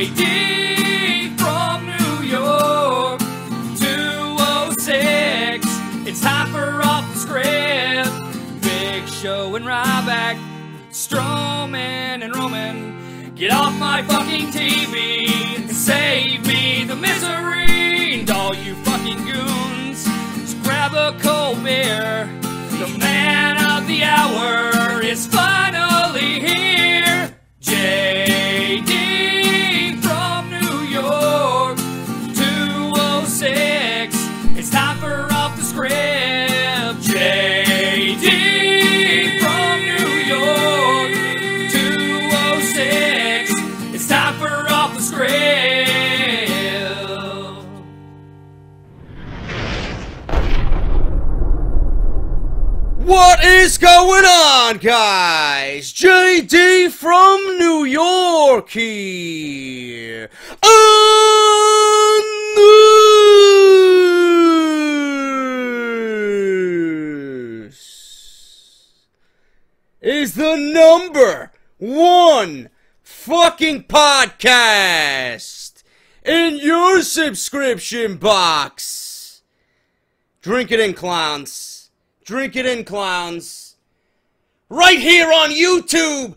JD from New York, 206. It's time for Off The Script. Big Show and Ryback, Strowman and Roman. Get off my fucking TV and save me the misery. And all you fucking goons, just grab a cold beer. The man of the hour is finally here. JD from New York, 206. It's time for Off The Script. JD from New York, 206. It's time for Off The Script. What is going on, guys? JD from New York here. This is the #1 fucking podcast in your subscription box. Drink it in, clowns. Drink it in, clowns. Right here on YouTube.com.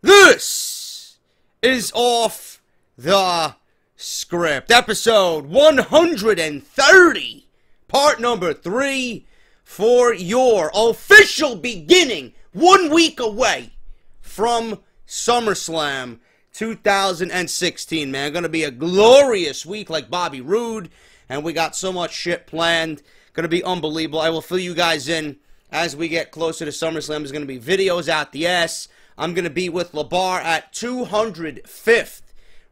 This is Off The Script. Episode 130. Part number 3 for your official beginning 1 week away from Summerslam 2016, man. Gonna be a glorious week like Bobby Roode. And we got so much shit planned. Going to be unbelievable. I will fill you guys in as we get closer to SummerSlam. There's going to be videos out the ass. I'm going to be with LeBar at 205th,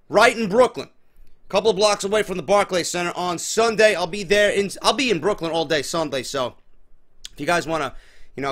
right in Brooklyn. A couple of blocks away from the Barclays Center on Sunday. I'll be there. I'll be in Brooklyn all day Sunday. So if you guys want to,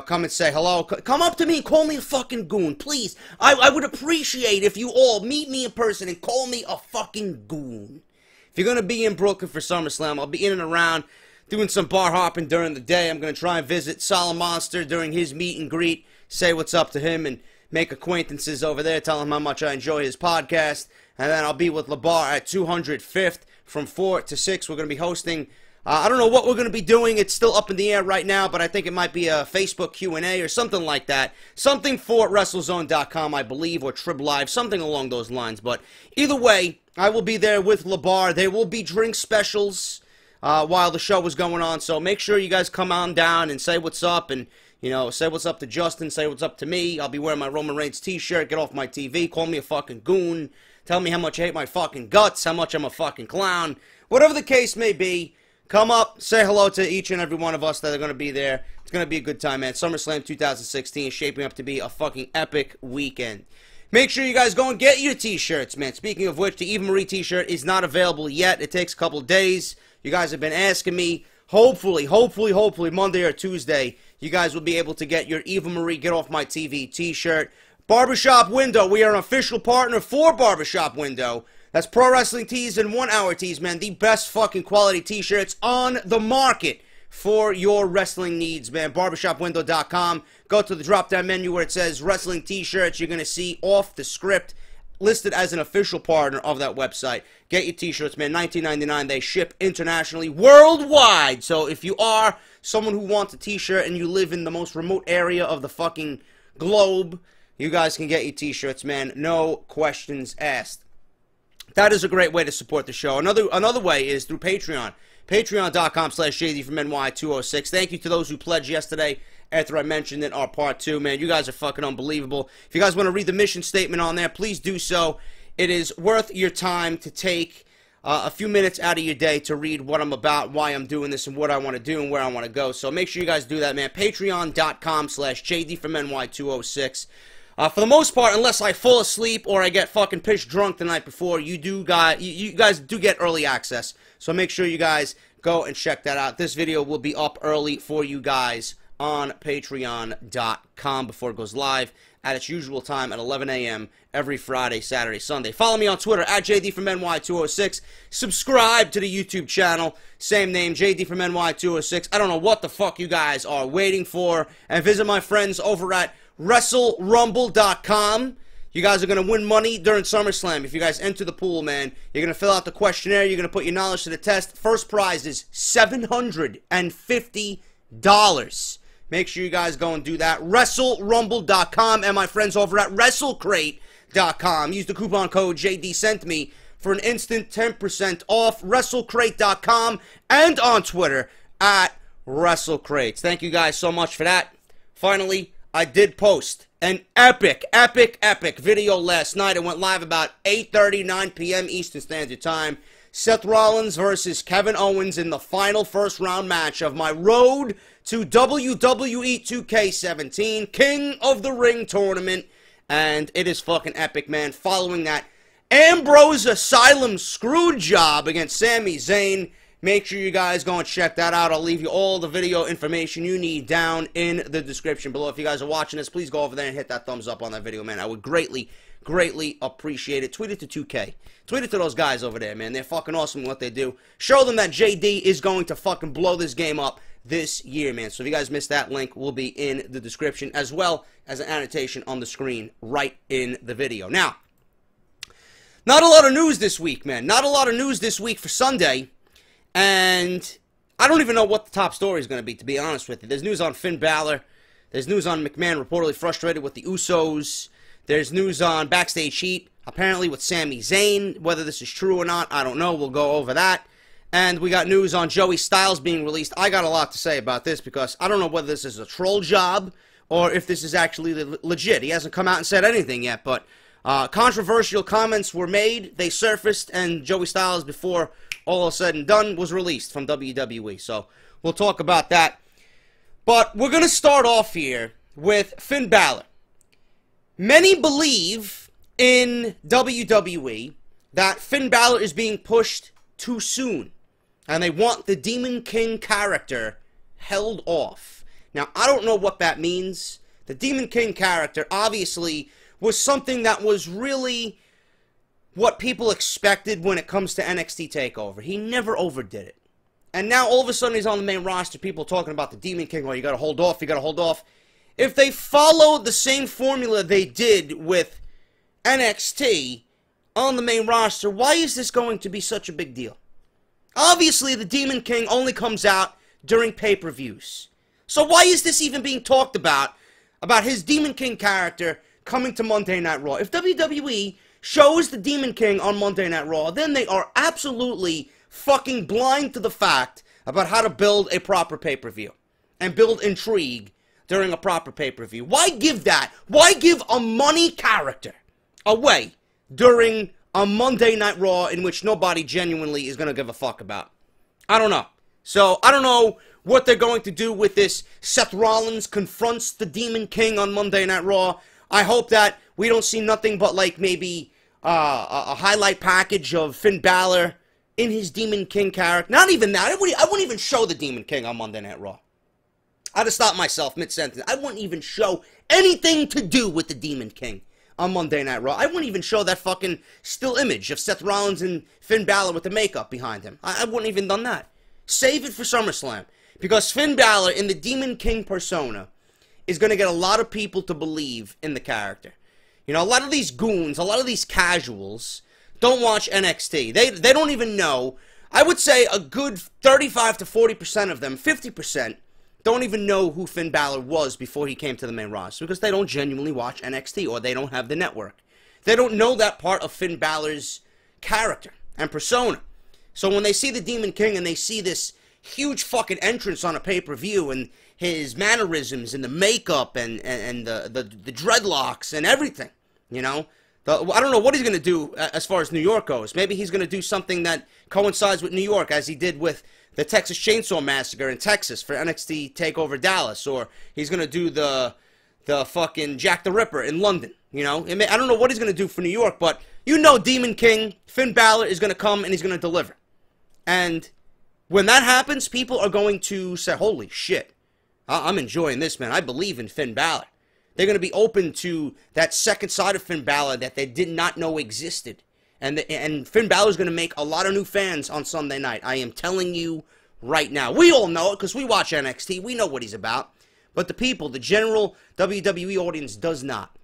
come and say hello, come up to me and call me a fucking goon, please. I would appreciate if you all meet me in person and call me a fucking goon. If you're going to be in Brooklyn for SummerSlam, I'll be in and around doing some bar hopping during the day. I'm going to try and visit Solid Monster during his meet and greet, say what's up to him, and make acquaintances over there, tell him how much I enjoy his podcast. And then I'll be with LeBar at 205th from 4 to 6. We're going to be hosting, I don't know what we're going to be doing. It's still up in the air right now, but I think it might be a Facebook Q&A or something like that. Something for WrestleZone.com, I believe, or Trib Live, something along those lines. But either way, I will be there with LeBar. There will be drink specials while the show is going on. So make sure you guys come on down and say what's up. And, say what's up to Justin. Say what's up to me. I'll be wearing my Roman Reigns t-shirt. Get off my TV. Call me a fucking goon. Tell me how much you hate my fucking guts. How much I'm a fucking clown. Whatever the case may be, come up. Say hello to each and every one of us that are going to be there. It's going to be a good time, man. SummerSlam 2016 is shaping up to be a fucking epic weekend. Make sure you guys go and get your t-shirts, man. Speaking of which, the Eva Marie t-shirt is not available yet. It takes a couple of days. You guys have been asking me. Hopefully, Monday or Tuesday, you guys will be able to get your Eva Marie Get Off My TV t-shirt. Barbershop Window. We are an official partner for Barbershop Window. That's Pro Wrestling Tees and 1 Hour Tees, man. The best fucking quality t-shirts on the market for your wrestling needs, man. Barbershopwindow.com. Go to the drop-down menu where it says Wrestling T-Shirts. You're going to see Off The Script listed as an official partner of that website. Get your t-shirts, man. $19.99. They ship internationally, worldwide. So if you are someone who wants a t-shirt and you live in the most remote area of the fucking globe, you guys can get your t-shirts, man. No questions asked. That is a great way to support the show. Another way is through Patreon. Patreon.com/JD from NY206. Thank you to those who pledged yesterday after I mentioned it, our part 2. Man, you guys are fucking unbelievable. If you guys want to read the mission statement on there, please do so. It is worth your time to take a few minutes out of your day to read what I'm about, why I'm doing this, and what I want to do and where I want to go. So make sure you guys do that, man. Patreon.com/JD from NY206. For the most part, unless I fall asleep or I get fucking piss drunk the night before, you guys do get early access. So make sure you guys go and check that out. This video will be up early for you guys on Patreon.com before it goes live at its usual time at 11 a.m. every Friday, Saturday, Sunday. Follow me on Twitter at JD from NY206. Subscribe to the YouTube channel. Same name, JD from NY206. I don't know what the fuck you guys are waiting for. And visit my friends over at WrestleRumble.com. You guys are going to win money during SummerSlam. If you guys enter the pool, man, you're going to fill out the questionnaire. You're going to put your knowledge to the test. First prize is $750. Make sure you guys go and do that. WrestleRumble.com and my friends over at WrestleCrate.com. Use the coupon code JD sent me for an instant 10% off. WrestleCrate.com and on Twitter at WrestleCrates. Thank you guys so much for that. Finally, I did post an epic video last night. It went live about 8:30, 9 p.m. Eastern Standard Time. Seth Rollins versus Kevin Owens in the final first round match of my road to WWE 2K17 King of the Ring tournament. And it is fucking epic, man. Following that Ambrose Asylum screw job against Sami Zayn. Make sure you guys go and check that out. I'll leave you all the video information you need down in the description below. If you guys are watching this, please go over there and hit that thumbs up on that video, man. I would greatly appreciate it. Tweet it to 2K. Tweet it to those guys over there, man. They're fucking awesome at what they do. Show them that JD is going to fucking blow this game up this year, man. So if you guys missed that, link will be in the description, as well as an annotation on the screen right in the video. Now, not a lot of news this week, man. Not a lot of news this week for Sunday. And I don't even know what the top story is going to be honest with you. There's news on Finn Balor. There's news on McMahon reportedly frustrated with the Usos. There's news on Backstage Heat, apparently with Sami Zayn. Whether this is true or not, I don't know. We'll go over that. And we got news on Joey Styles being released. I got a lot to say about this because I don't know whether this is a troll job or if this is actually legit. He hasn't come out and said anything yet, but controversial comments were made. They surfaced, and Joey Styles, before all is said and done, was released from WWE. So we'll talk about that. But we're going to start off here with Finn Balor. Many believe in WWE that Finn Balor is being pushed too soon, and they want the Demon King character held off. Now, I don't know what that means. The Demon King character obviously was something that was really what people expected when it comes to NXT TakeOver. He never overdid it. And now all of a sudden he's on the main roster, people talking about the Demon King, oh, you gotta hold off, you gotta hold off. If they followed the same formula they did with NXT on the main roster, why is this going to be such a big deal? Obviously, the Demon King only comes out during pay-per-views. So why is this even being talked about his Demon King character coming to Monday Night Raw? If WWE shows the Demon King on Monday Night Raw, then they are absolutely fucking blind to the fact about how to build a proper pay-per-view and build intrigue during a proper pay-per-view. Why give that? Why give a money character away during a Monday Night Raw in which nobody genuinely is going to give a fuck about? I don't know. So, I don't know what they're going to do with this. Seth Rollins confronts the Demon King on Monday Night Raw. I hope that we don't see nothing but, like, maybe a highlight package of Finn Balor in his Demon King character. Not even that. I wouldn't even show the Demon King on Monday Night Raw. I'd have stopped myself mid-sentence. I wouldn't even show anything to do with the Demon King on Monday Night Raw. I wouldn't even show that fucking still image of Seth Rollins and Finn Balor with the makeup behind him. I wouldn't even done that. Save it for SummerSlam. Because Finn Balor in the Demon King persona is going to get a lot of people to believe in the character. You know, a lot of these goons, a lot of these casuals don't watch NXT. They don't even know. I would say a good 35 to 40% of them, 50%, don't even know who Finn Balor was before he came to the main roster because they don't genuinely watch NXT or they don't have the network. They don't know that part of Finn Balor's character and persona. So when they see the Demon King and they see this huge fucking entrance on a pay-per-view and his mannerisms and the makeup and the dreadlocks and everything, you know, I don't know what he's going to do as far as New York goes. Maybe he's going to do something that coincides with New York as he did with the Texas Chainsaw Massacre in Texas for NXT TakeOver Dallas, or he's going to do the fucking Jack the Ripper in London, you know? I don't know what he's going to do for New York, but you know Demon King, Finn Balor is going to come and he's going to deliver. And when that happens, people are going to say, holy shit, I'm enjoying this, man. I believe in Finn Balor. They're going to be open to that second side of Finn Balor that they did not know existed. And Finn Balor is going to make a lot of new fans on Sunday night. I am telling you right now. We all know it because we watch NXT. We know what he's about. But the people, the general WWE audience does not.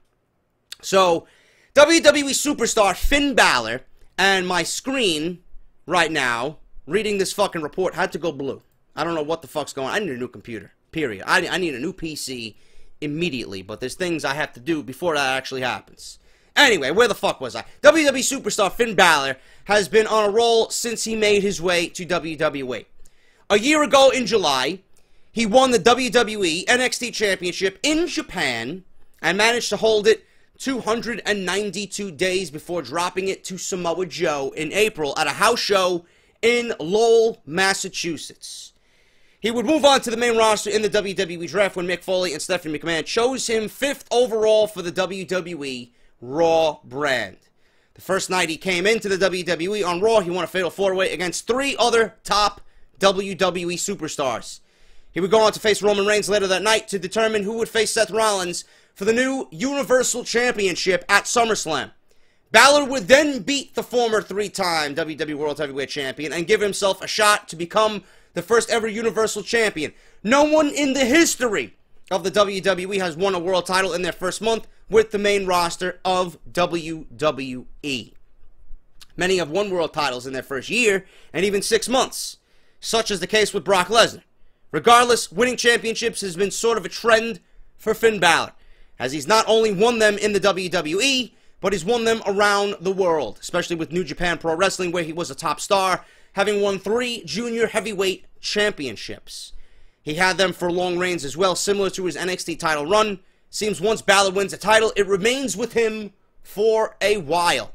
So WWE superstar Finn Balor, and my screen right now, reading this fucking report, had to go blue. I don't know what the fuck's going on. I need a new computer, period. I need a new PC immediately, but there's things I have to do before that actually happens. Anyway, where the fuck was I? WWE superstar Finn Balor has been on a roll since he made his way to WWE. A year ago in July, he won the WWE NXT Championship in Japan and managed to hold it 292 days before dropping it to Samoa Joe in April at a house show in Lowell, Massachusetts. He would move on to the main roster in the WWE draft when Mick Foley and Stephanie McMahon chose him 5th overall for the WWE Raw brand. The first night he came into the WWE on Raw, he won a fatal 4-way against 3 other top WWE superstars. He would go on to face Roman Reigns later that night to determine who would face Seth Rollins for the new Universal Championship at SummerSlam. Balor would then beat the former 3-time WWE World Heavyweight Champion and give himself a shot to become the first ever Universal Champion. No one in the history of the WWE has won a world title in their first month with the main roster of WWE. Many have won world titles in their first year and even 6 months, such is the case with Brock Lesnar. Regardless, winning championships has been sort of a trend for Finn Balor, as he's not only won them in the WWE, but he's won them around the world, especially with New Japan Pro Wrestling, where he was a top star, having won 3 junior heavyweight championships. He had them for long reigns as well, similar to his NXT title run. Seems once Balor wins a title, it remains with him for a while.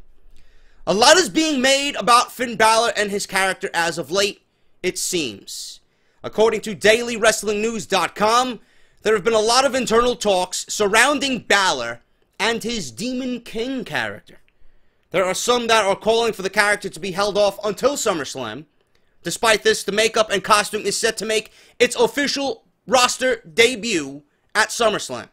A lot is being made about Finn Balor and his character as of late, it seems. According to DailyWrestlingNews.com, there have been a lot of internal talks surrounding Balor and his Demon King character. There are some that are calling for the character to be held off until SummerSlam. Despite this, the makeup and costume is set to make its official roster debut at SummerSlam.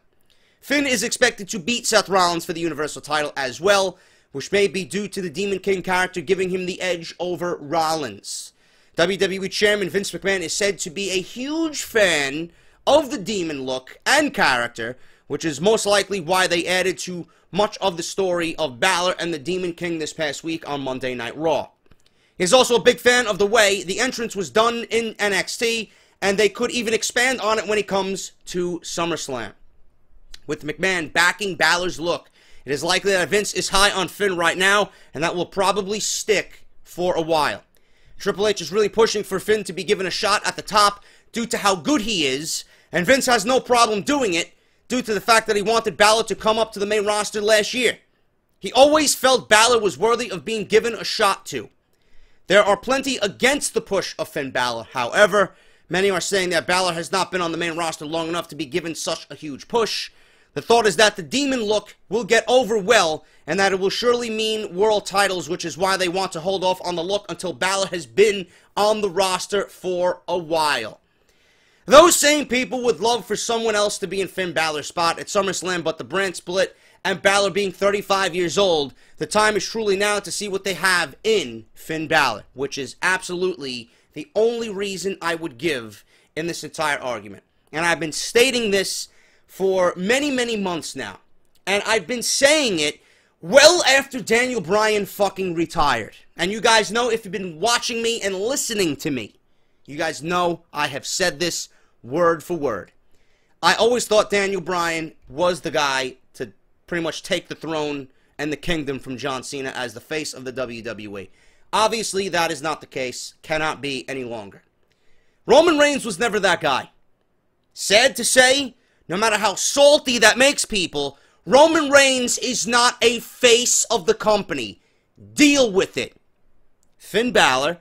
Finn is expected to beat Seth Rollins for the Universal title as well, which may be due to the Demon King character giving him the edge over Rollins. WWE Chairman Vince McMahon is said to be a huge fan of the Demon look and character, which is most likely why they added to much of the story of Balor and the Demon King this past week on Monday Night Raw. He's also a big fan of the way the entrance was done in NXT, and they could even expand on it when it comes to SummerSlam. With McMahon backing Balor's look, it is likely that Vince is high on Finn right now, and that will probably stick for a while. Triple H is really pushing for Finn to be given a shot at the top due to how good he is, and Vince has no problem doing it due to the fact that he wanted Balor to come up to the main roster last year. He always felt Balor was worthy of being given a shot to. There are plenty against the push of Finn Balor, however. Many are saying that Balor has not been on the main roster long enough to be given such a huge push. The thought is that the Demon look will get over well, and that it will surely mean world titles, which is why they want to hold off on the look until Balor has been on the roster for a while. Those same people would love for someone else to be in Finn Balor's spot at SummerSlam, but the brand split and Balor being 35 years old, the time is truly now to see what they have in Finn Balor, which is absolutely the only reason I would give in this entire argument. And I've been stating this for many, many months now. And I've been saying it well after Daniel Bryan fucking retired. And you guys know, if you've been watching me and listening to me, you guys know I have said this word for word. I always thought Daniel Bryan was the guy to pretty much take the throne and the kingdom from John Cena as the face of the WWE. Obviously, that is not the case. Cannot be any longer. Roman Reigns was never that guy. Sad to say, no matter how salty that makes people, Roman Reigns is not a face of the company. Deal with it. Finn Balor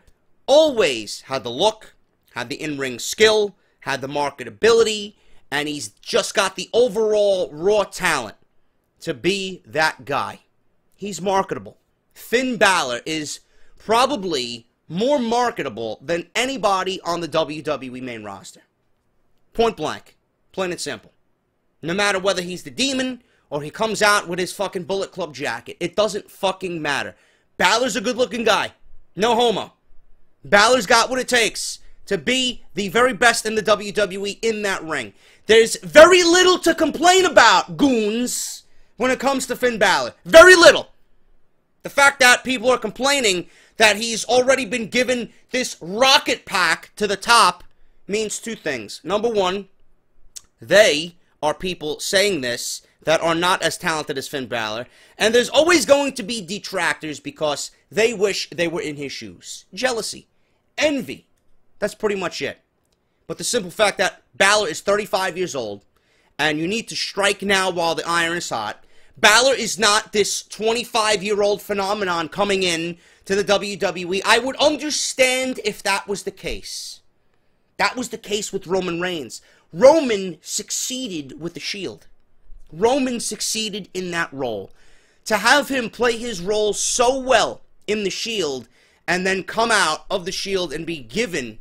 always had the look, had the in-ring skill, had the marketability, and he's just got the overall raw talent to be that guy. He's marketable. Finn Balor is probably more marketable than anybody on the WWE main roster. Point blank. Plain and simple. No matter whether he's the Demon or he comes out with his fucking Bullet Club jacket. It doesn't fucking matter. Balor's a good-looking guy. No homo. Balor's got what it takes to be the very best in the WWE in that ring. There's very little to complain about, goons. when it comes to Finn Balor. Very little. The fact that people are complaining that he's already been given this rocket pack to the top means two things. Number one, they are people saying this that are not as talented as Finn Balor, and there's always going to be detractors because they wish they were in his shoes. Jealousy. Envy. That's pretty much it. But the simple fact that Balor is 35 years old, and you need to strike now while the iron is hot. Balor is not this 25-year-old phenomenon coming in to the WWE. I would understand if that was the case. That was the case with Roman Reigns. Roman succeeded with the Shield. Roman succeeded in that role. To have him play his role so well in the Shield and then come out of the Shield and be given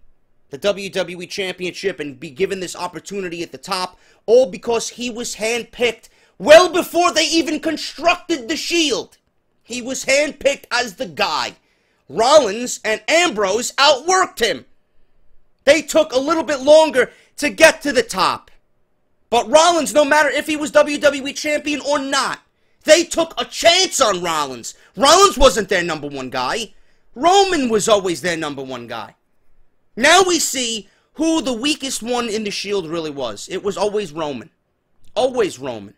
the WWE Championship and be given this opportunity at the top, all because he was handpicked well before they even constructed the Shield. He was handpicked as the guy. Rollins and Ambrose outworked him. They took a little bit longer to get to the top. But Rollins, no matter if he was WWE Champion or not, they took a chance on Rollins. Rollins wasn't their number one guy. Roman was always their number one guy. Now we see who the weakest one in the Shield really was. It was always Roman. Always Roman.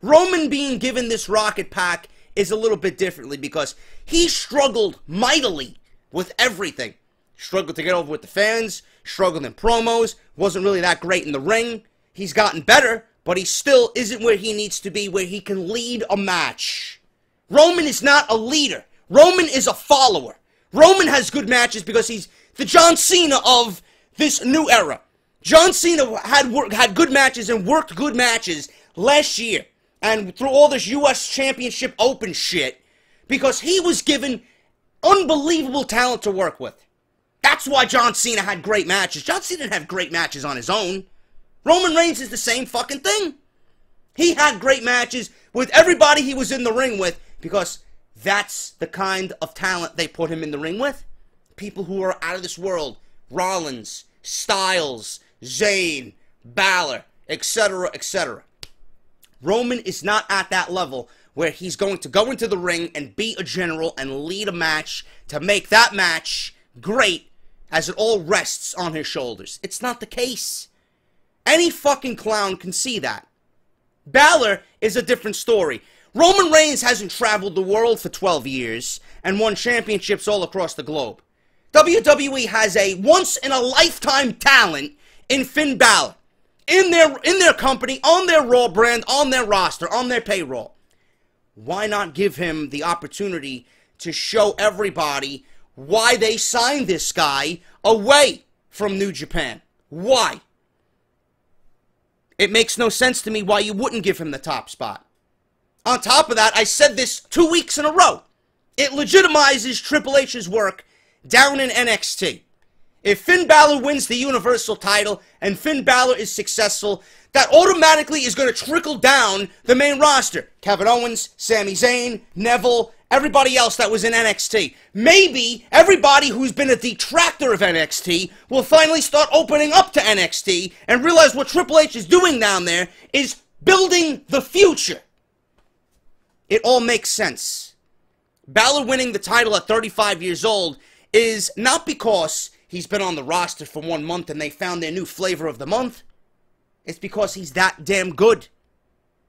Roman being given this rocket pack is a little bit differently because he struggled mightily with everything. Struggled to get over with the fans, struggled in promos, wasn't really that great in the ring. He's gotten better, but he still isn't where he needs to be, where he can lead a match. Roman is not a leader. Roman is a follower. Roman has good matches because he's the John Cena of this new era. John Cena had good matches and worked good matches last year and through all this U.S. Championship Open shit because he was given unbelievable talent to work with. That's why John Cena had great matches. John Cena didn't have great matches on his own. Roman Reigns is the same fucking thing. He had great matches with everybody he was in the ring with because that's the kind of talent they put him in the ring with. People who are out of this world. Rollins, Styles, Zayn, Balor, etc., etc. Roman is not at that level where he's going to go into the ring and be a general and lead a match to make that match great as it all rests on his shoulders. It's not the case. Any fucking clown can see that. Balor is a different story. Roman Reigns hasn't traveled the world for 12 years and won championships all across the globe. WWE has a once-in-a-lifetime talent in Finn Balor. In their company, on their Raw brand, on their roster, on their payroll. Why not give him the opportunity to show everybody why they signed this guy away from New Japan? Why? It makes no sense to me why you wouldn't give him the top spot. On top of that, I said this 2 weeks in a row. It legitimizes Triple H's work down in NXT. If Finn Balor wins the Universal title and Finn Balor is successful, that automatically is going to trickle down the main roster. Kevin Owens, Sami Zayn, Neville, everybody else that was in NXT. Maybe everybody who's been a detractor of NXT will finally start opening up to NXT and realize what Triple H is doing down there is building the future. It all makes sense. Balor winning the title at 35 years old is not because he's been on the roster for 1 month and they found their new flavor of the month. It's because he's that damn good.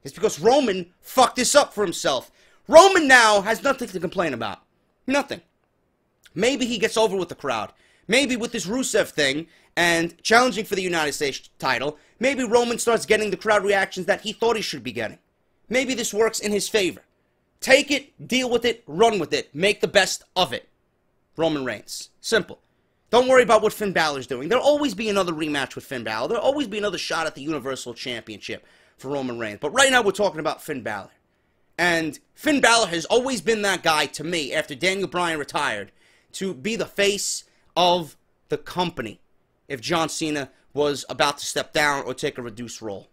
It's because Roman fucked this up for himself. Roman now has nothing to complain about. Nothing. Maybe he gets over with the crowd. Maybe with this Rusev thing and challenging for the United States title, maybe Roman starts getting the crowd reactions that he thought he should be getting. Maybe this works in his favor. Take it, deal with it, run with it, make the best of it. Roman Reigns. Simple. Don't worry about what Finn Balor's doing. There'll always be another rematch with Finn Balor. There'll always be another shot at the Universal Championship for Roman Reigns. But right now we're talking about Finn Balor. And Finn Balor has always been that guy to me, after Daniel Bryan retired, to be the face of the company if John Cena was about to step down or take a reduced role.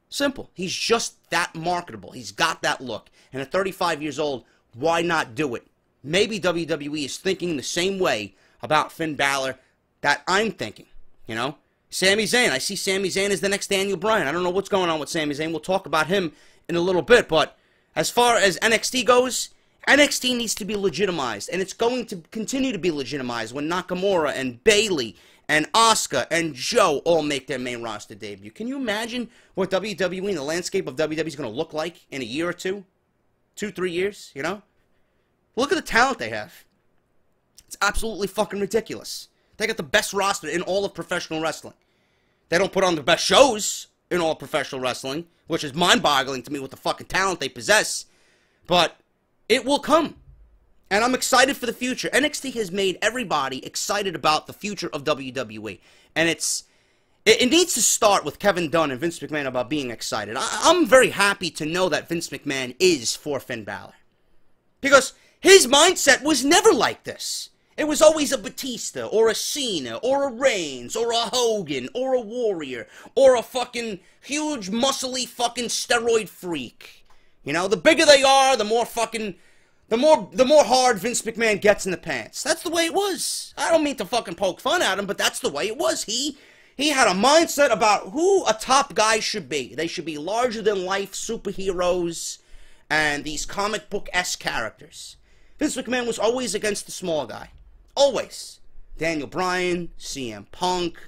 Simple. He's just that marketable. He's got that look. And at 35 years old, why not do it? Maybe WWE is thinking the same way about Finn Balor that I'm thinking, you know? Sami Zayn. I see Sami Zayn as the next Daniel Bryan. I don't know what's going on with Sami Zayn. We'll talk about him in a little bit, but As far as NXT goes, NXT needs to be legitimized, and it's going to continue to be legitimized when Nakamura and Bayley and Asuka and Joe all make their main roster debut. Can you imagine what WWE and the landscape of WWE is going to look like in a year or two? 2-3 years, you know? Look at the talent they have. It's absolutely fucking ridiculous. They got the best roster in all of professional wrestling. They don't put on the best shows in all of professional wrestling, which is mind-boggling to me with the fucking talent they possess. But it will come. And I'm excited for the future. NXT has made everybody excited about the future of WWE. And it needs to start with Kevin Dunn and Vince McMahon about being excited. I'm very happy to know that Vince McMahon is for Finn Balor. Because his mindset was never like this. It was always a Batista, or a Cena, or a Reigns, or a Hogan, or a Warrior, or a fucking huge, muscly fucking steroid freak. You know, the bigger they are, the more fucking... The more hard Vince McMahon gets in the pants. That's the way it was. I don't mean to fucking poke fun at him, but that's the way it was. He had a mindset about who a top guy should be. They should be larger-than-life superheroes and these comic book-esque characters. Vince McMahon was always against the small guy. Always. Daniel Bryan, CM Punk,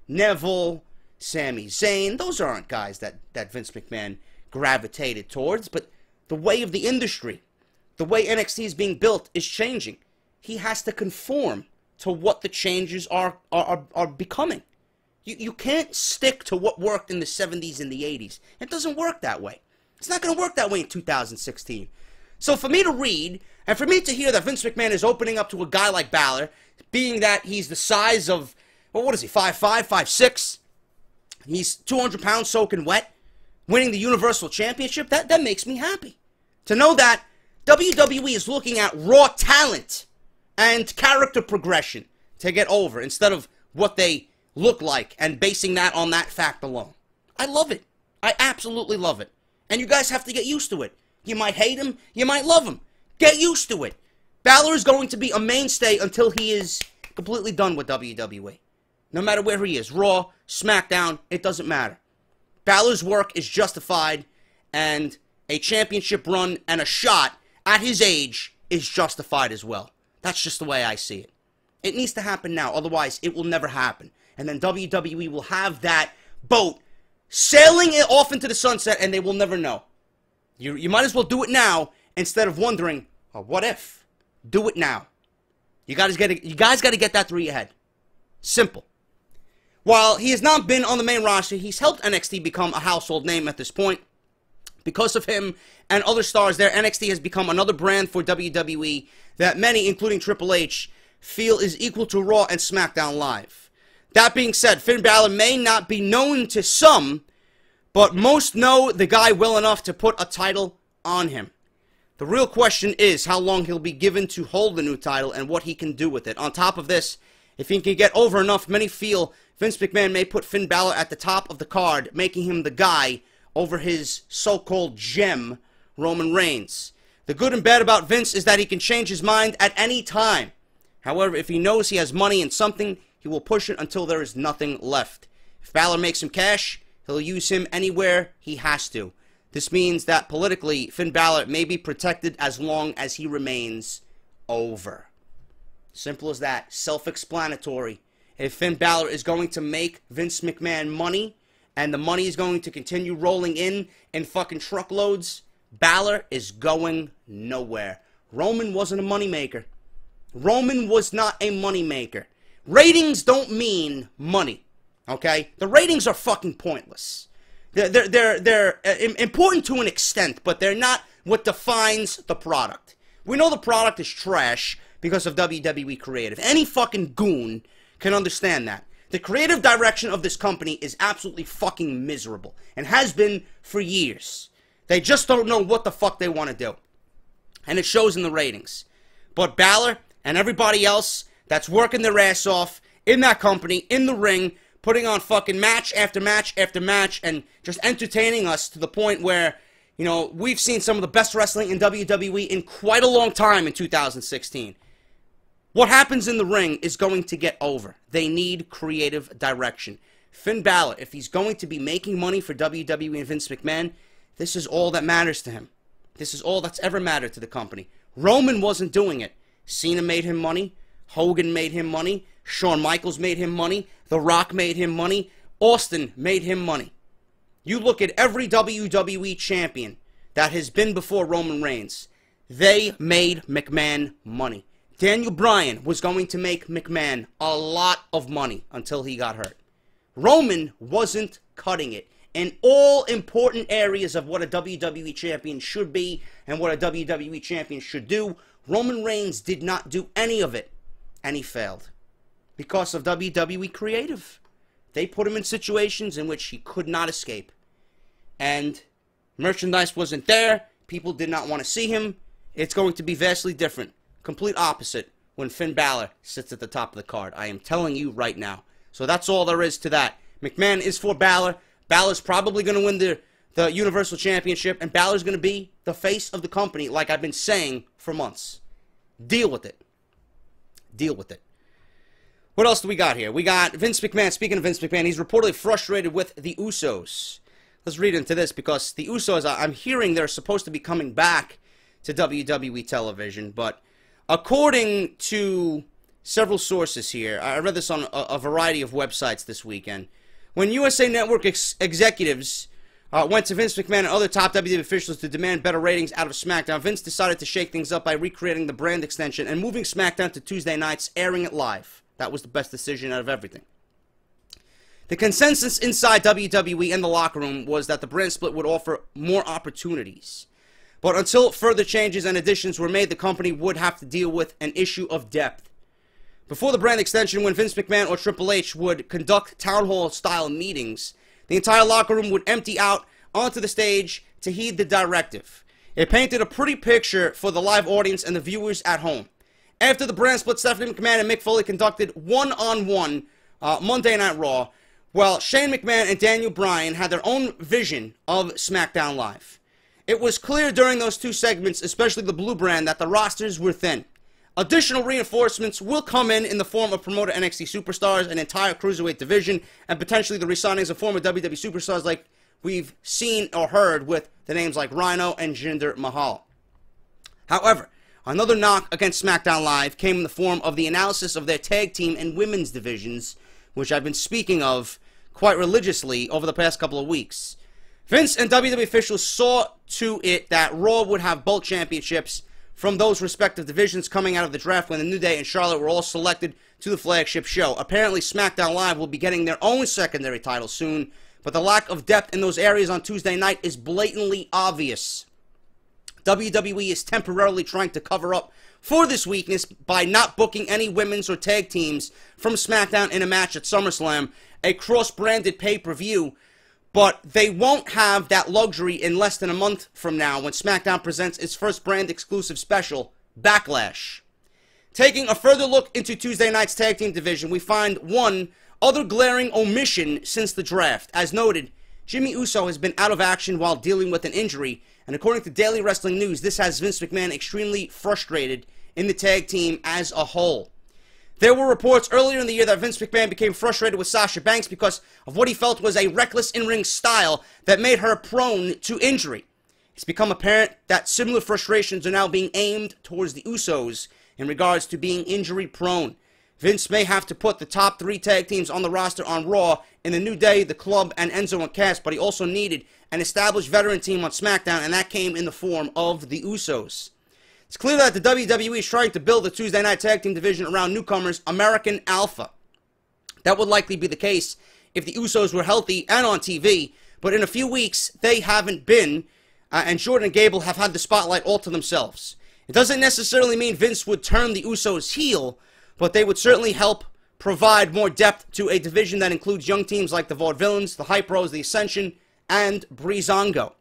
Neville, Sami Zayn. Those aren't guys that Vince McMahon gravitated towards, but the way of the industry, the way NXT is being built is changing. He has to conform to what the changes are becoming. You can't stick to what worked in the 70s and the 80s. It doesn't work that way. It's not going to work that way in 2016. So for me to read, and for me to hear that Vince McMahon is opening up to a guy like Balor, being that he's the size of, well, what is he, 5'5", 5'6"? He's 200 pounds soaking wet, winning the Universal Championship, that makes me happy. To know that WWE is looking at raw talent and character progression to get over instead of what they look like and basing that on that fact alone. I love it. I absolutely love it. And you guys have to get used to it. You might hate him. You might love him. Get used to it. Balor is going to be a mainstay until he is completely done with WWE. No matter where he is. Raw, Smackdown, it doesn't matter. Balor's work is justified, and a championship run and a shot at his age is justified as well. That's just the way I see it. It needs to happen now, otherwise it will never happen. And then WWE will have that boat sailing it off into the sunset, and they will never know. You might as well do it now instead of wondering, oh, what if? Do it now. You guys got to get that through your head. Simple. While he has not been on the main roster, he's helped NXT become a household name at this point. Because of him and other stars there, NXT has become another brand for WWE that many, including Triple H, feel is equal to Raw and SmackDown Live. That being said, Finn Balor may not be known to some, but most know the guy well enough to put a title on him. The real question is how long he'll be given to hold the new title and what he can do with it. On top of this, if he can get over enough, many feel Vince McMahon may put Finn Balor at the top of the card, making him the guy over his so-called gem, Roman Reigns. The good and bad about Vince is that he can change his mind at any time. However, if he knows he has money in something, he will push it until there is nothing left. If Balor makes him cash, he'll use him anywhere he has to. This means that politically, Finn Balor may be protected as long as he remains over. Simple as that. Self-explanatory. If Finn Balor is going to make Vince McMahon money, and the money is going to continue rolling in fucking truckloads, Balor is going nowhere. Roman wasn't a moneymaker. Roman was not a moneymaker. Ratings don't mean money, okay? The ratings are fucking pointless. They're important to an extent, but they're not what defines the product. We know the product is trash because of WWE creative. Any fucking goon can understand that. The creative direction of this company is absolutely fucking miserable, and has been for years. They just don't know what the fuck they want to do. And it shows in the ratings. But Balor and everybody else that's working their ass off in that company, in the ring, putting on fucking match after match after match, and just entertaining us to the point where, you know, we've seen some of the best wrestling in WWE in quite a long time in 2016. What happens in the ring is going to get over. They need creative direction. Finn Balor, if he's going to be making money for WWE and Vince McMahon, this is all that matters to him. This is all that's ever mattered to the company. Roman wasn't doing it. Cena made him money. Hogan made him money. Shawn Michaels made him money. The Rock made him money. Austin made him money. You look at every WWE champion that has been before Roman Reigns. They made McMahon money. Daniel Bryan was going to make McMahon a lot of money until he got hurt. Roman wasn't cutting it in all important areas of what a WWE champion should be and what a WWE champion should do. Roman Reigns did not do any of it, and he failed because of WWE creative. They put him in situations in which he could not escape, and merchandise wasn't there. People did not want to see him. It's going to be vastly different, complete opposite, when Finn Balor sits at the top of the card. I am telling you right now. So that's all there is to that. McMahon is for Balor. Balor's probably going to win the Universal Championship, and Balor's going to be the face of the company, like I've been saying for months. Deal with it. Deal with it. What else do we got here? We got Vince McMahon. Speaking of Vince McMahon, he's reportedly frustrated with the Usos. Let's read into this, because the Usos, I'm hearing they're supposed to be coming back to WWE television, but according to several sources here, I read this on a variety of websites this weekend, when USA Network executives went to Vince McMahon and other top WWE officials to demand better ratings out of SmackDown, Vince decided to shake things up by recreating the brand extension and moving SmackDown to Tuesday nights, airing it live. That was the best decision out of everything. The consensus inside WWE and the locker room was that the brand split would offer more opportunities. But until further changes and additions were made, the company would have to deal with an issue of depth. Before the brand extension, when Vince McMahon or Triple H would conduct town hall-style meetings, the entire locker room would empty out onto the stage to heed the directive. It painted a pretty picture for the live audience and the viewers at home. After the brand split, Stephanie McMahon and Mick Foley conducted one-on-one Monday Night Raw, while Shane McMahon and Daniel Bryan had their own vision of SmackDown Live. It was clear during those two segments, especially the Blue brand, that the rosters were thin. Additional reinforcements will come in the form of promoted NXT superstars, an entire cruiserweight division, and potentially the re-signings of former WWE superstars like we've seen or heard with the names like Rhino and Jinder Mahal. However, another knock against SmackDown Live came in the form of the analysis of their tag team and women's divisions, which I've been speaking of quite religiously over the past couple of weeks. Vince and WWE officials saw to it that Raw would have both championships from those respective divisions coming out of the draft when the New Day and Charlotte were all selected to the flagship show. Apparently, SmackDown Live will be getting their own secondary title soon, but the lack of depth in those areas on Tuesday night is blatantly obvious. WWE is temporarily trying to cover up for this weakness by not booking any women's or tag teams from SmackDown in a match at Summerslam, a cross-branded pay-per-view. But they won't have that luxury in less than a month from now when SmackDown presents its first brand-exclusive special, Backlash. Taking a further look into Tuesday night's tag team division, we find one other glaring omission since the draft. As noted, Jimmy Uso has been out of action while dealing with an injury, and according to Daily Wrestling News, this has Vince McMahon extremely frustrated in the tag team as a whole. There were reports earlier in the year that Vince McMahon became frustrated with Sasha Banks because of what he felt was a reckless in-ring style that made her prone to injury. It's become apparent that similar frustrations are now being aimed towards the Usos in regards to being injury-prone. Vince may have to put the top 3 tag teams on the roster on Raw in the New Day, the Club, and Enzo and Cass, but he also needed an established veteran team on SmackDown, and that came in the form of the Usos. It's clear that the WWE is trying to build the Tuesday night tag team division around newcomers American Alpha. That would likely be the case if the Usos were healthy and on TV, but in a few weeks, they haven't been, and Jordan and Gable have had the spotlight all to themselves. It doesn't necessarily mean Vince would turn the Usos heel, but they would certainly help provide more depth to a division that includes young teams like the Vaudevillains, the Hype Bros, the Ascension, and Breezango.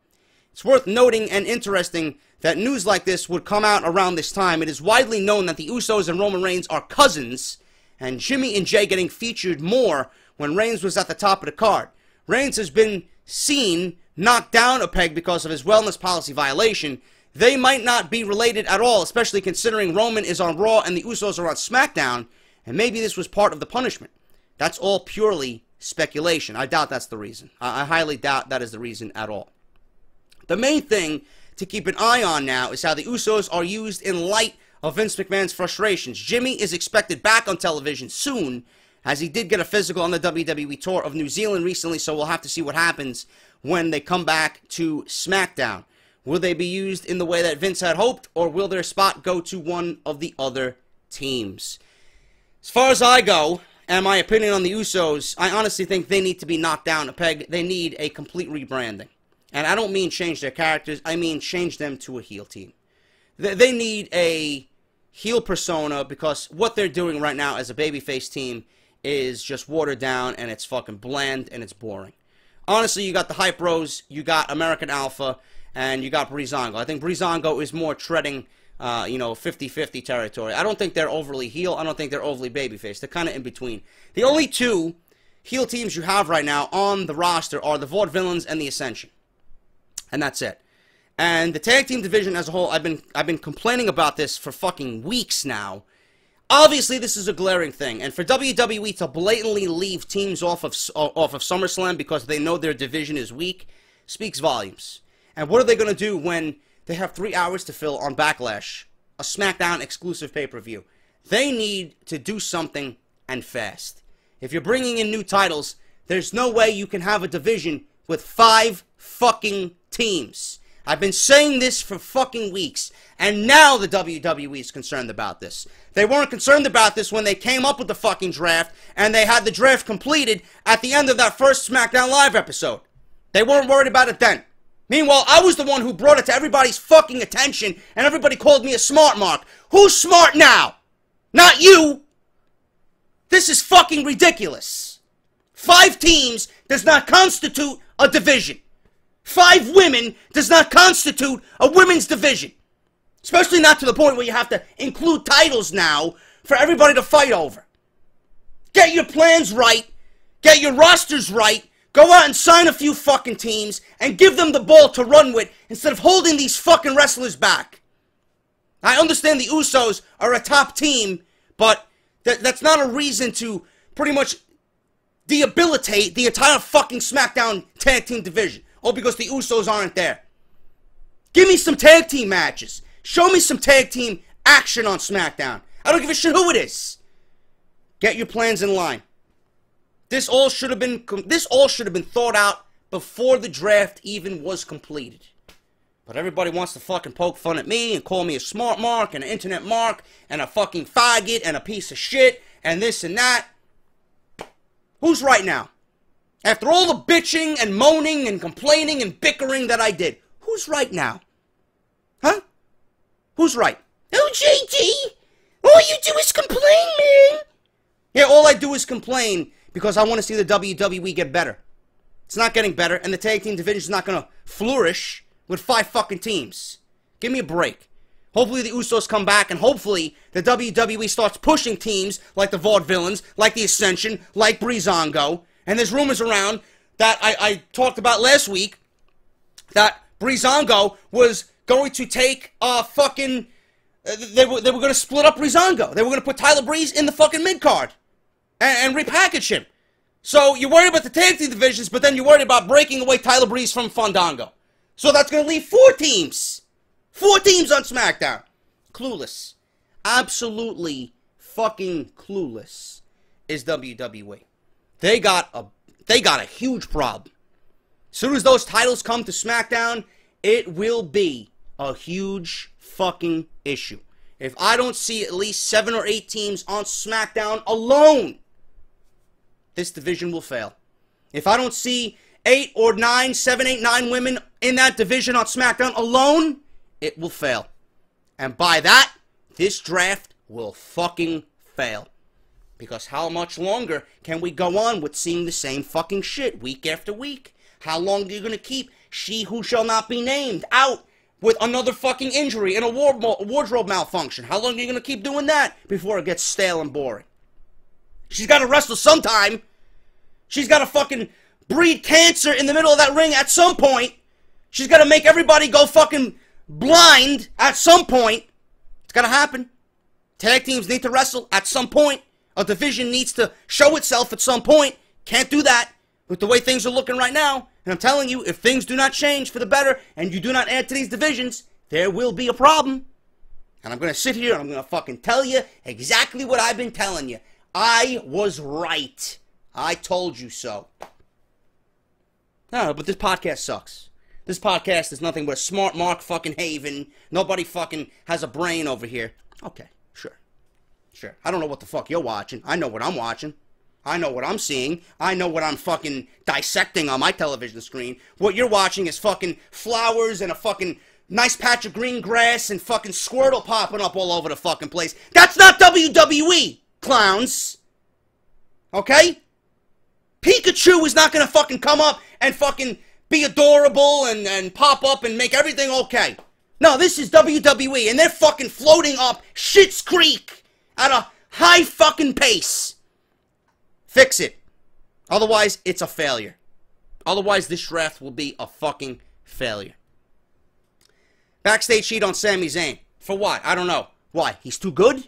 It's worth noting and interesting that news like this would come out around this time. It is widely known that the Usos and Roman Reigns are cousins, and Jimmy and Jay getting featured more when Reigns was at the top of the card. Reigns has been seen knocked down a peg because of his wellness policy violation. They might not be related at all, especially considering Roman is on Raw and the Usos are on SmackDown, and maybe this was part of the punishment. That's all purely speculation. I doubt that's the reason. I highly doubt that is the reason at all. The main thing to keep an eye on now is how the Usos are used in light of Vince McMahon's frustrations. Jimmy is expected back on television soon, as he did get a physical on the WWE tour of New Zealand recently, so we'll have to see what happens when they come back to SmackDown. Will they be used in the way that Vince had hoped, or will their spot go to one of the other teams? As far as I go, and my opinion on the Usos, I honestly think they need to be knocked down a peg. They need a complete rebranding. And I don't mean change their characters, I mean change them to a heel team. They need a heel persona, because what they're doing right now as a babyface team is just watered down, and it's fucking bland, and it's boring. Honestly, you got the Hype Bros, you got American Alpha, and you got Breezango. I think Breezango is more treading, 50-50 territory. I don't think they're overly heel. I don't think they're overly babyface. They're kind of in between. The only two heel teams you have right now on the roster are the Vaudevillains and the Ascension. And that's it. And the tag team division as a whole, I've been complaining about this for fucking weeks now. Obviously, this is a glaring thing, and for WWE to blatantly leave teams off of SummerSlam because they know their division is weak speaks volumes. And what are they going to do when they have 3 hours to fill on Backlash, a SmackDown exclusive pay-per-view? They need to do something, and fast. If you're bringing in new titles, there's no way you can have a division with 5 fucking teams. I've been saying this for fucking weeks, and now the WWE is concerned about this. They weren't concerned about this when they came up with the fucking draft, and they had the draft completed at the end of that first SmackDown Live episode. They weren't worried about it then. Meanwhile, I was the one who brought it to everybody's fucking attention, and everybody called me a smart mark. Who's smart now? Not you! This is fucking ridiculous. 5 teams does not constitute a division. 5 women does not constitute a women's division. Especially not to the point where you have to include titles now for everybody to fight over. Get your plans right. Get your rosters right. Go out and sign a few fucking teams and give them the ball to run with instead of holding these fucking wrestlers back. I understand the Usos are a top team, but that's not a reason to pretty much debilitate the entire fucking SmackDown tag team division. Oh, because the Usos aren't there. Give me some tag team matches. Show me some tag team action on SmackDown. I don't give a shit who it is. Get your plans in line. This all should have been thought out before the draft even was completed. But everybody wants to fucking poke fun at me and call me a smart mark and an internet mark and a fucking faggot and a piece of shit and this and that. Who's right now? After all the bitching and moaning and complaining and bickering that I did, who's right now? Huh? Who's right? Oh, JD! All you do is complain, man! Yeah, all I do is complain because I want to see the WWE get better. It's not getting better, and the tag team division is not going to flourish with 5 fucking teams. Give me a break. Hopefully the Usos come back, and hopefully the WWE starts pushing teams like the Vaudevillains, like the Ascension, like Breezango. And there's rumors around that I talked about last week that Breezango was going to take fucking... They were going to split up Breezango. They were going to put Tyler Breeze in the fucking mid-card and repackage him. So you're worried about the tag team divisions, but then you're worried about breaking away Tyler Breeze from Fandango. So that's going to leave 4 teams. 4 teams on SmackDown. Clueless. Absolutely fucking clueless is WWE. They got a huge problem. As soon as those titles come to SmackDown, it will be a huge fucking issue. If I don't see at least 7 or 8 teams on SmackDown alone, this division will fail. If I don't see 8 or 9, 7, 8, 9 women in that division on SmackDown alone, it will fail. And by that, this draft will fucking fail. Because how much longer can we go on with seeing the same fucking shit week after week? How long are you going to keep She Who Shall Not Be Named out with another fucking injury and a wardrobe malfunction? How long are you going to keep doing that before it gets stale and boring? She's got to wrestle sometime. She's got to fucking breed cancer in the middle of that ring at some point. She's got to make everybody go fucking blind at some point. It's got to happen. Tag teams need to wrestle at some point. A division needs to show itself at some point. Can't do that with the way things are looking right now. And I'm telling you, if things do not change for the better and you do not add to these divisions, there will be a problem. And I'm going to sit here and I'm going to fucking tell you exactly what I've been telling you. I was right. I told you so. No, but this podcast sucks. This podcast is nothing but a smart Mark fucking Haven. Nobody fucking has a brain over here. Okay, sure. Sure. I don't know what the fuck you're watching. I know what I'm watching. I know what I'm seeing. I know what I'm fucking dissecting on my television screen. What you're watching is fucking flowers and a fucking nice patch of green grass and fucking Squirtle popping up all over the fucking place. That's not WWE, clowns. Okay? Pikachu is not gonna fucking come up and fucking be adorable and pop up and make everything okay. No, this is WWE and they're fucking floating up Schitt's Creek at a high fucking pace. Fix it. Otherwise, it's a failure. Otherwise, this draft will be a fucking failure. Backstage sheet on Sami Zayn. For what? I don't know. Why? He's too good?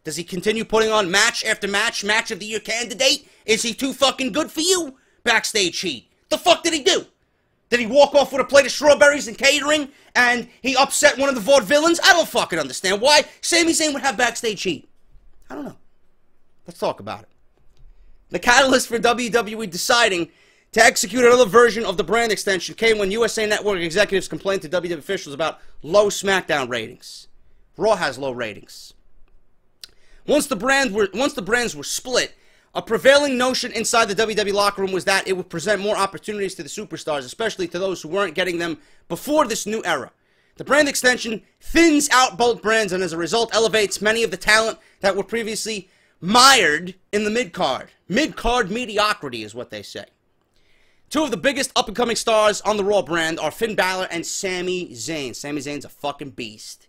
Does he continue putting on match after match, match of the year candidate? Is he too fucking good for you? Backstage sheet. The fuck did he do? Did he walk off with a plate of strawberries and catering and he upset one of the vaudevillains? I don't fucking understand why Sami Zayn would have backstage heat. I don't know. Let's talk about it. The catalyst for WWE deciding to execute another version of the brand extension came when USA Network executives complained to WWE officials about low Smackdown ratings. Raw has low ratings. Once the brands were split, a prevailing notion inside the WWE locker room was that it would present more opportunities to the superstars, especially to those who weren't getting them before this new era. The brand extension thins out both brands and as a result elevates many of the talent that were previously mired in the mid-card. Mid-card mediocrity is what they say. Two of the biggest up-and-coming stars on the Raw brand are Finn Balor and Sami Zayn. Sami Zayn's a fucking beast.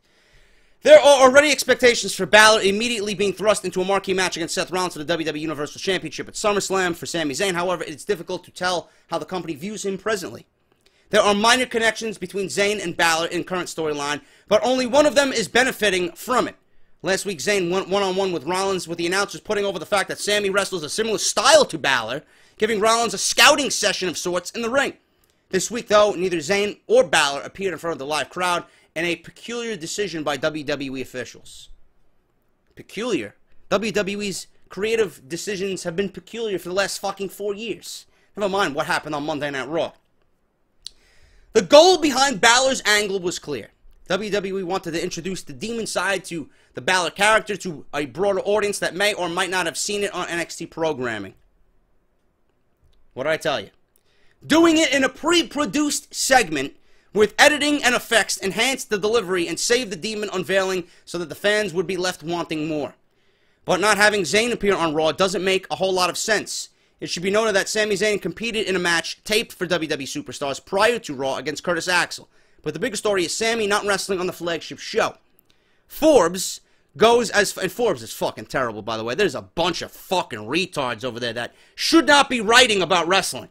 There are already expectations for Balor immediately being thrust into a marquee match against Seth Rollins for the WWE Universal Championship at Summerslam for Sami Zayn. However, it's difficult to tell how the company views him presently. There are minor connections between Zayn and Balor in current storyline, but only one of them is benefiting from it. Last week, Zayn went one-on-one with Rollins, with the announcers putting over the fact that Sami wrestles a similar style to Balor, giving Rollins a scouting session of sorts in the ring. This week, though, neither Zayn or Balor appeared in front of the live crowd in a peculiar decision by WWE officials. Peculiar? WWE's creative decisions have been peculiar for the last fucking 4 years. Never mind what happened on Monday Night Raw. The goal behind Balor's angle was clear. WWE wanted to introduce the demon side to the Balor character to a broader audience that may or might not have seen it on NXT programming. What did I tell you? Doing it in a pre-produced segment with editing and effects enhanced the delivery and saved the demon unveiling so that the fans would be left wanting more. But not having Zayn appear on Raw doesn't make a whole lot of sense. It should be noted that Sami Zayn competed in a match taped for WWE Superstars prior to Raw against Curtis Axel. But the bigger story is Sami not wrestling on the flagship show. Forbes goes as... And Forbes is fucking terrible, by the way. There's a bunch of fucking retards over there that should not be writing about wrestling.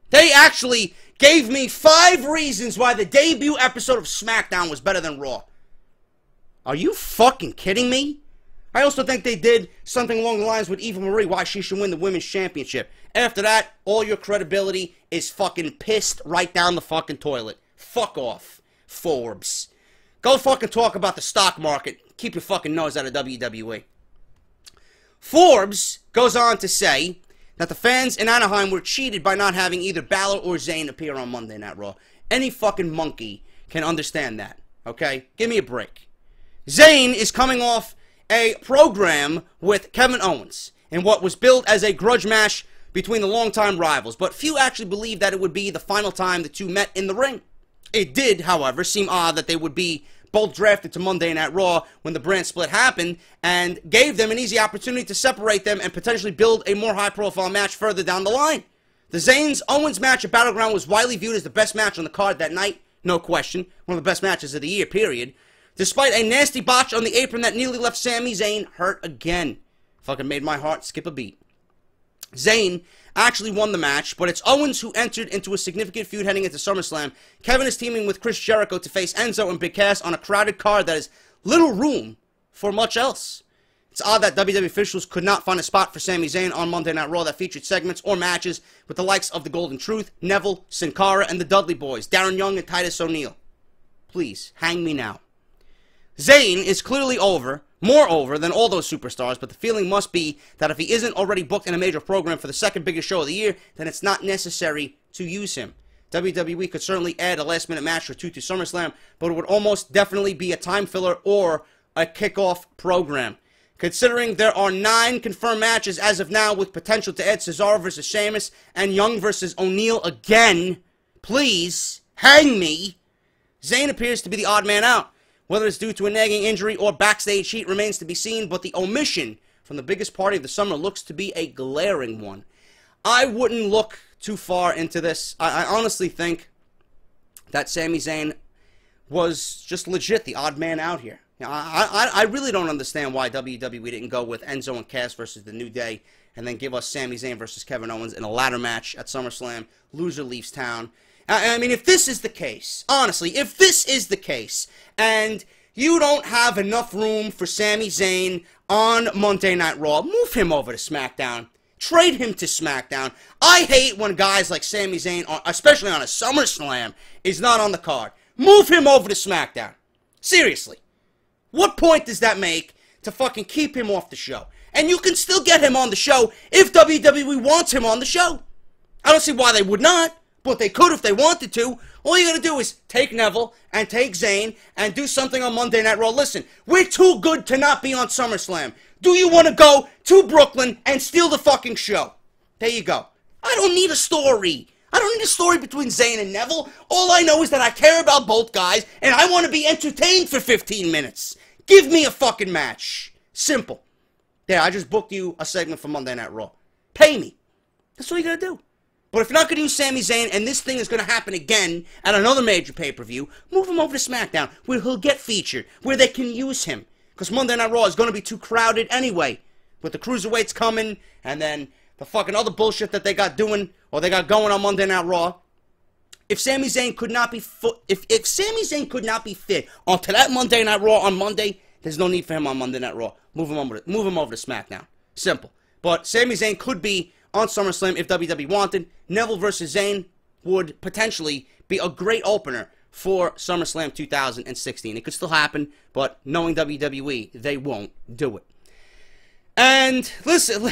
They actually gave me 5 reasons why the debut episode of Smackdown was better than Raw. Are you fucking kidding me? I also think they did something along the lines with Eva Marie, why she should win the Women's Championship. After that, all your credibility is fucking pissed right down the fucking toilet. Fuck off, Forbes. Go fucking talk about the stock market. Keep your fucking nose out of WWE. Forbes goes on to say that the fans in Anaheim were cheated by not having either Balor or Zayn appear on Monday Night Raw. Any fucking monkey can understand that, okay? Give me a break. Zayn is coming off a program with Kevin Owens in what was billed as a grudge match between the longtime rivals, but few actually believed that it would be the final time the two met in the ring. It did, however, seem odd that they would be both drafted to Monday Night Raw when the brand split happened and gave them an easy opportunity to separate them and potentially build a more high-profile match further down the line. The Zayn-Owens match at Battleground was widely viewed as the best match on the card that night, no question, one of the best matches of the year, period. Despite a nasty botch on the apron that nearly left Sami Zayn hurt again. Fucking made my heart skip a beat. Zayn actually won the match, but it's Owens who entered into a significant feud heading into SummerSlam. Kevin is teaming with Chris Jericho to face Enzo and Big Cass on a crowded card that has little room for much else. It's odd that WWE officials could not find a spot for Sami Zayn on Monday Night Raw that featured segments or matches with the likes of the Golden Truth, Neville, Sin Cara, and the Dudley Boys, Darren Young and Titus O'Neil. Please, hang me now. Zayn is clearly more over than all those superstars, but the feeling must be that if he isn't already booked in a major program for the second biggest show of the year, then it's not necessary to use him. WWE could certainly add a last-minute match or two to SummerSlam, but it would almost definitely be a time filler or a kickoff program. Considering there are 9 confirmed matches as of now with potential to add Cesaro versus Sheamus and Young versus O'Neil again, please, hang me. Zayn appears to be the odd man out. Whether it's due to a nagging injury or backstage heat remains to be seen, but the omission from the biggest party of the summer looks to be a glaring one. I wouldn't look too far into this. I honestly think that Sami Zayn was just legit the odd man out here. You know, I really don't understand why WWE didn't go with Enzo and Cass versus The New Day and then give us Sami Zayn versus Kevin Owens in a ladder match at SummerSlam. Loser leaves town. I mean, if this is the case, honestly, if this is the case, and you don't have enough room for Sami Zayn on Monday Night Raw, move him over to SmackDown. Trade him to SmackDown. I hate when guys like Sami Zayn, especially on a SummerSlam, is not on the card. Move him over to SmackDown. Seriously. What point does that make to fucking keep him off the show? And you can still get him on the show if WWE wants him on the show. I don't see why they would not, but they could if they wanted to. All you gotta do is take Neville and take Zayn and do something on Monday Night Raw. Listen, we're too good to not be on SummerSlam. Do you want to go to Brooklyn and steal the fucking show? There you go. I don't need a story. I don't need a story between Zayn and Neville. All I know is that I care about both guys and I want to be entertained for 15 minutes. Give me a fucking match. Simple. There, I just booked you a segment for Monday Night Raw. Pay me. That's all you gotta do. But if you're not going to use Sami Zayn, and this thing is going to happen again at another major pay-per-view, move him over to SmackDown, where he'll get featured, where they can use him. Because Monday Night Raw is going to be too crowded anyway, with the cruiserweights coming, and then the fucking other bullshit that they got doing, or they got going on Monday Night Raw. If Sami Zayn could not be if Sami Zayn could not be fit onto that Monday Night Raw on Monday, there's no need for him on Monday Night Raw. Move him over to SmackDown. Simple. But Sami Zayn could be on SummerSlam if WWE wanted. Neville versus Zayn would potentially be a great opener for SummerSlam 2016. It could still happen, but knowing WWE, they won't do it. And listen,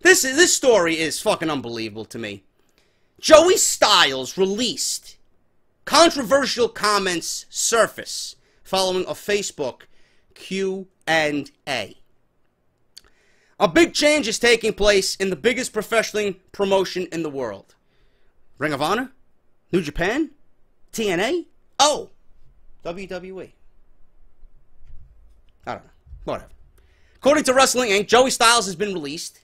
this story is fucking unbelievable to me. Joey Styles released controversial comments surface following a Facebook Q&A. A big change is taking place in the biggest professional promotion in the world. Ring of Honor? New Japan? TNA? Oh, WWE. I don't know. Whatever. According to Wrestling Inc., Joey Styles has been released.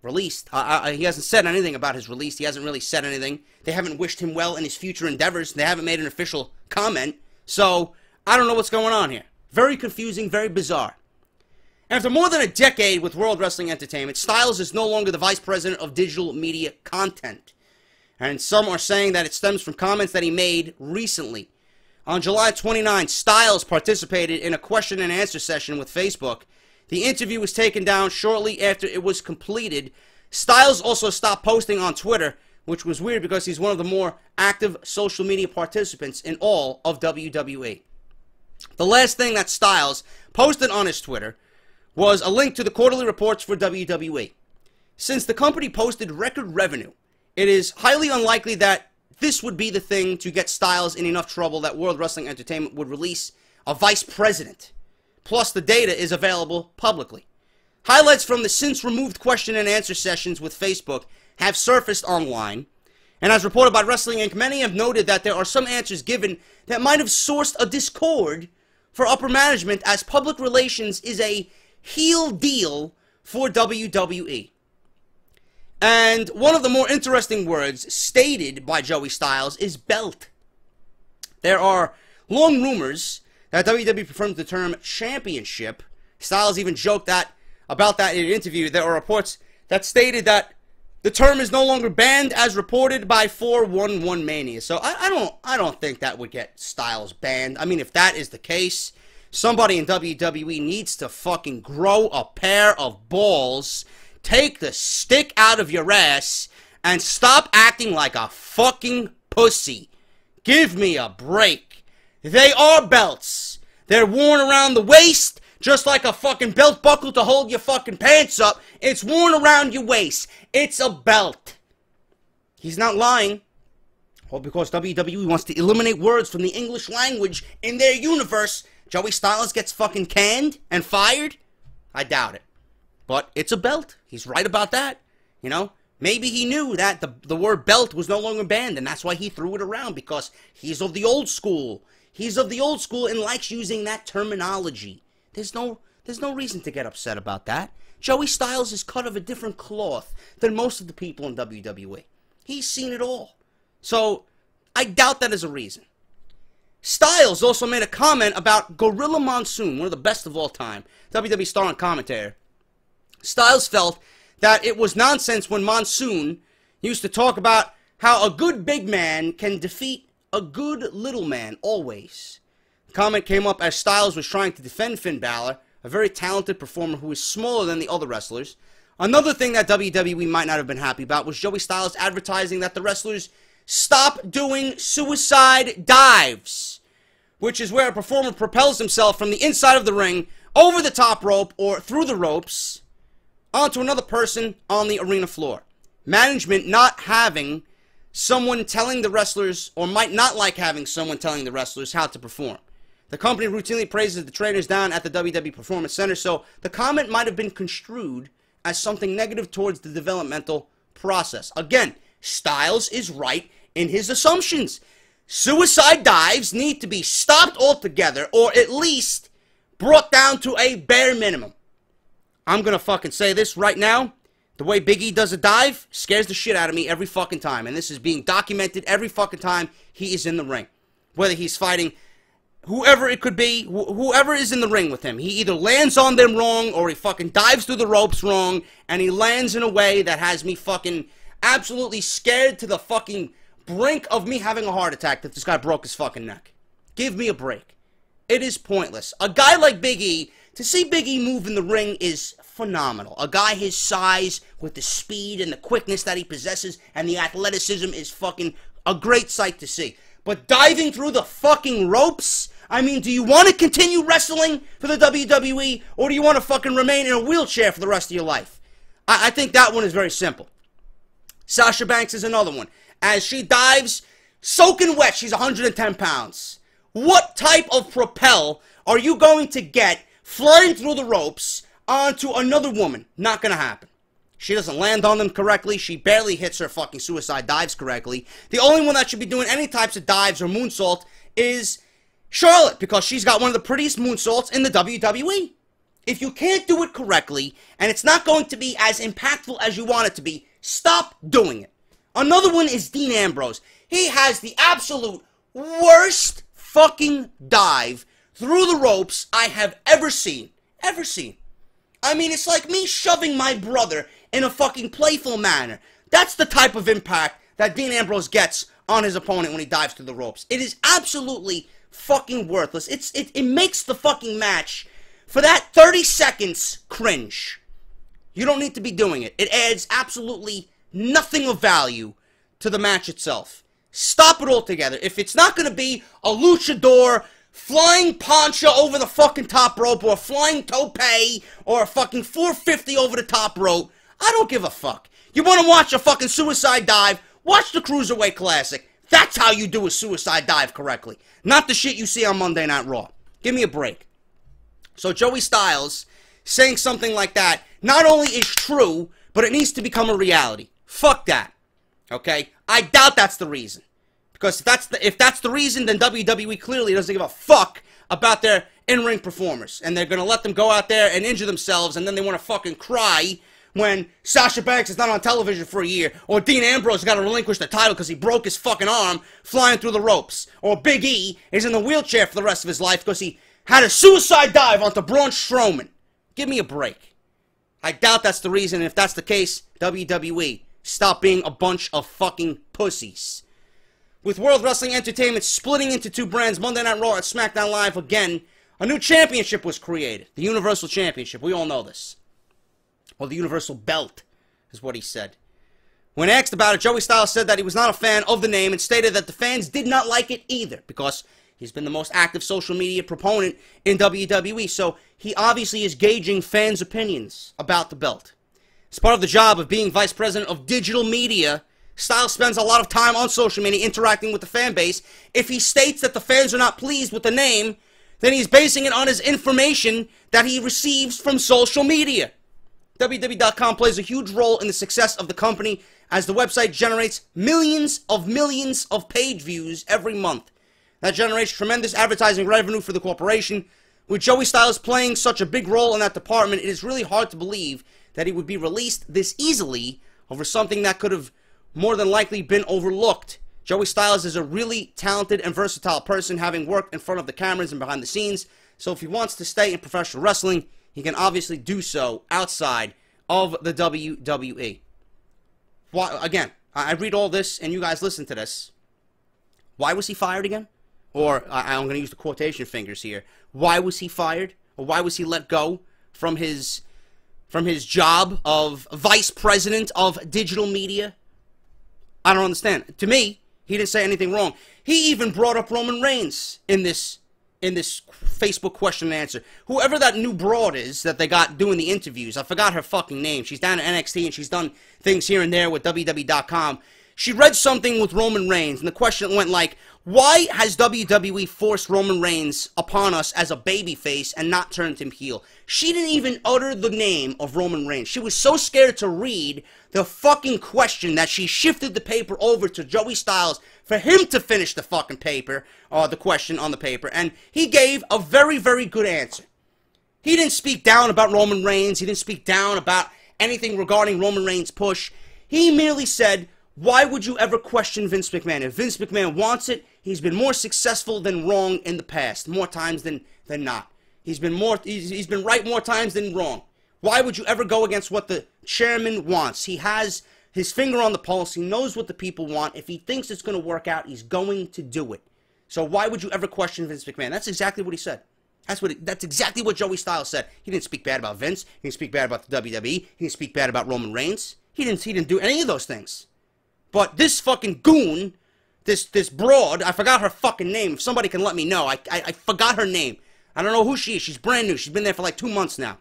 He hasn't said anything about his release. He hasn't really said anything. They haven't wished him well in his future endeavors. They haven't made an official comment. So, I don't know what's going on here. Very confusing, very bizarre. After more than a decade with World Wrestling Entertainment, Styles is no longer the Vice President of Digital Media Content. And some are saying that it stems from comments that he made recently. On July 29, Styles participated in a question and answer session with Facebook. The interview was taken down shortly after it was completed. Styles also stopped posting on Twitter, which was weird because he's one of the more active social media participants in all of WWE. The last thing that Styles posted on his Twitter was a link to the quarterly reports for WWE. Since the company posted record revenue, it is highly unlikely that this would be the thing to get Styles in enough trouble that World Wrestling Entertainment would release a vice president. Plus, the data is available publicly. Highlights from the since-removed question and answer sessions with Facebook have surfaced online, and as reported by Wrestling Inc., many have noted that there are some answers given that might have sourced a discord for upper management, as public relations is a heel deal for WWE. And one of the more interesting words stated by Joey Styles is belt. There are long rumors that WWE prefers the term championship. Styles even joked about that in an interview. There are reports that stated that the term is no longer banned as reported by 411 Mania. So I don't think that would get Styles banned. I mean, if that is the case, Somebody in WWE needs to fucking grow a pair of balls, take the stick out of your ass, and stop acting like a fucking pussy. Give me a break. They are belts. They're worn around the waist, just like a fucking belt buckle to hold your fucking pants up. It's worn around your waist. It's a belt. He's not lying. Well, because WWE wants to eliminate words from the English language in their universe, Joey Styles gets fucking canned and fired? I doubt it. But it's a belt. He's right about that. You know? Maybe he knew that the word belt was no longer banned, and that's why he threw it around, because he's of the old school. He's of the old school and likes using that terminology. There's no reason to get upset about that. Joey Styles is cut of a different cloth than most of the people in WWE. He's seen it all. So, I doubt that is a reason. Styles also made a comment about Gorilla Monsoon, one of the best of all time, WWE star and commentator. Styles felt that it was nonsense when Monsoon used to talk about how a good big man can defeat a good little man, always. The comment came up as Styles was trying to defend Finn Balor, a very talented performer who is smaller than the other wrestlers. Another thing that WWE might not have been happy about was Joey Styles advertising that the wrestlers stop doing suicide dives, which is where a performer propels himself from the inside of the ring, over the top rope, or through the ropes, onto another person on the arena floor. Management not having someone telling the wrestlers, or might not like having someone telling the wrestlers how to perform. The company routinely praises the trainers down at the WWE Performance Center, so the comment might have been construed as something negative towards the developmental process. Again, Styles is right in his assumptions. Suicide dives need to be stopped altogether, or at least brought down to a bare minimum. I'm gonna fucking say this right now. The way Big E does a dive scares the shit out of me every fucking time. And this is being documented every fucking time he is in the ring. Whether he's fighting whoever it could be, whoever is in the ring with him. He either lands on them wrong, or he fucking dives through the ropes wrong, and he lands in a way that has me fucking absolutely scared to the fucking brink of me having a heart attack that this guy broke his fucking neck. Give me a break. It is pointless. A guy like Big E, to see Big E move in the ring is phenomenal. A guy his size, with the speed and the quickness that he possesses, and the athleticism is fucking a great sight to see. But diving through the fucking ropes? I mean, do you want to continue wrestling for the WWE, or do you want to fucking remain in a wheelchair for the rest of your life? I think that one is very simple. Sasha Banks is another one. As she dives, soaking wet, she's 110 pounds. What type of propel are you going to get flying through the ropes onto another woman? Not gonna happen. She doesn't land on them correctly. She barely hits her fucking suicide dives correctly. The only one that should be doing any types of dives or moonsault is Charlotte, because she's got one of the prettiest moonsaults in the WWE. If you can't do it correctly, and it's not going to be as impactful as you want it to be, stop doing it. Another one is Dean Ambrose. He has the absolute worst fucking dive through the ropes I have ever seen. Ever seen. I mean, it's like me shoving my brother in a fucking playful manner. That's the type of impact that Dean Ambrose gets on his opponent when he dives through the ropes. It is absolutely fucking worthless. It makes the fucking match, for that 30 seconds, cringe. You don't need to be doing it. It adds absolutely nothing of value to the match itself. Stop it altogether. If it's not going to be a luchador flying poncho over the fucking top rope, or a flying tope, or a fucking 450 over the top rope, I don't give a fuck. You want to watch a fucking suicide dive? Watch the Cruiserweight Classic. That's how you do a suicide dive correctly. Not the shit you see on Monday Night Raw. Give me a break. So Joey Styles saying something like that not only is true, but it needs to become a reality. Fuck that. Okay? I doubt that's the reason. Because if that's the reason, then WWE clearly doesn't give a fuck about their in-ring performers. And they're going to let them go out there and injure themselves, and then they want to fucking cry when Sasha Banks is not on television for a year, or Dean Ambrose has got to relinquish the title because he broke his fucking arm flying through the ropes, or Big E is in the wheelchair for the rest of his life because he had a suicide dive onto Braun Strowman. Give me a break. I doubt that's the reason, and if that's the case, WWE, stop being a bunch of fucking pussies. With World Wrestling Entertainment splitting into two brands, Monday Night Raw and SmackDown Live again A new championship was created. The Universal Championship. We all know this. Or the Universal Belt, is what he said. When asked about it, Joey Styles said that he was not a fan of the name and stated that the fans did not like it either because he's been the most active social media proponent in WWE, so he obviously is gauging fans' opinions about the belt. As part of the job of being vice president of digital media, Styles spends a lot of time on social media interacting with the fan base. If he states that the fans are not pleased with the name, then he's basing it on his information that he receives from social media. WWE.com plays a huge role in the success of the company as the website generates millions of page views every month. That generates tremendous advertising revenue for the corporation. With Joey Styles playing such a big role in that department, it is really hard to believe that he would be released this easily over something that could have more than likely been overlooked. Joey Styles is a really talented and versatile person, having worked in front of the cameras and behind the scenes, so if he wants to stay in professional wrestling, he can obviously do so outside of the WWE. Why, again, I read all this, and you guys listen to this. Why was he fired again? Or, I'm going to use the quotation fingers here. Why was he fired? Or why was he let go from his job of vice president of digital media? I don't understand. To me, he didn't say anything wrong. He even brought up Roman Reigns in this Facebook question and answer. Whoever that new broad is that they got doing the interviews, I forgot her fucking name. She's down at NXT and she's done things here and there with WWE.com. She read something with Roman Reigns, and the question went like, why has WWE forced Roman Reigns upon us as a babyface and not turned him heel? She didn't even utter the name of Roman Reigns. She was so scared to read the fucking question that she shifted the paper over to Joey Styles for him to finish the fucking paper, the question on the paper, and he gave a very, very good answer. He didn't speak down about Roman Reigns. He didn't speak down about anything regarding Roman Reigns' push. He merely said, why would you ever question Vince McMahon? If Vince McMahon wants it, he's been more successful than wrong in the past, more times than not. He's been right more times than wrong. Why would you ever go against what the chairman wants? He has his finger on the pulse. He knows what the people want. If he thinks it's going to work out, he's going to do it. So why would you ever question Vince McMahon? That's exactly what he said. That's exactly what Joey Styles said. He didn't speak bad about Vince. He didn't speak bad about the WWE. He didn't speak bad about Roman Reigns. He didn't do any of those things. But this fucking goon, this broad, I forgot her fucking name. If somebody can let me know. I forgot her name. I don't know who she is. She's brand new. She's been there for like 2 months now.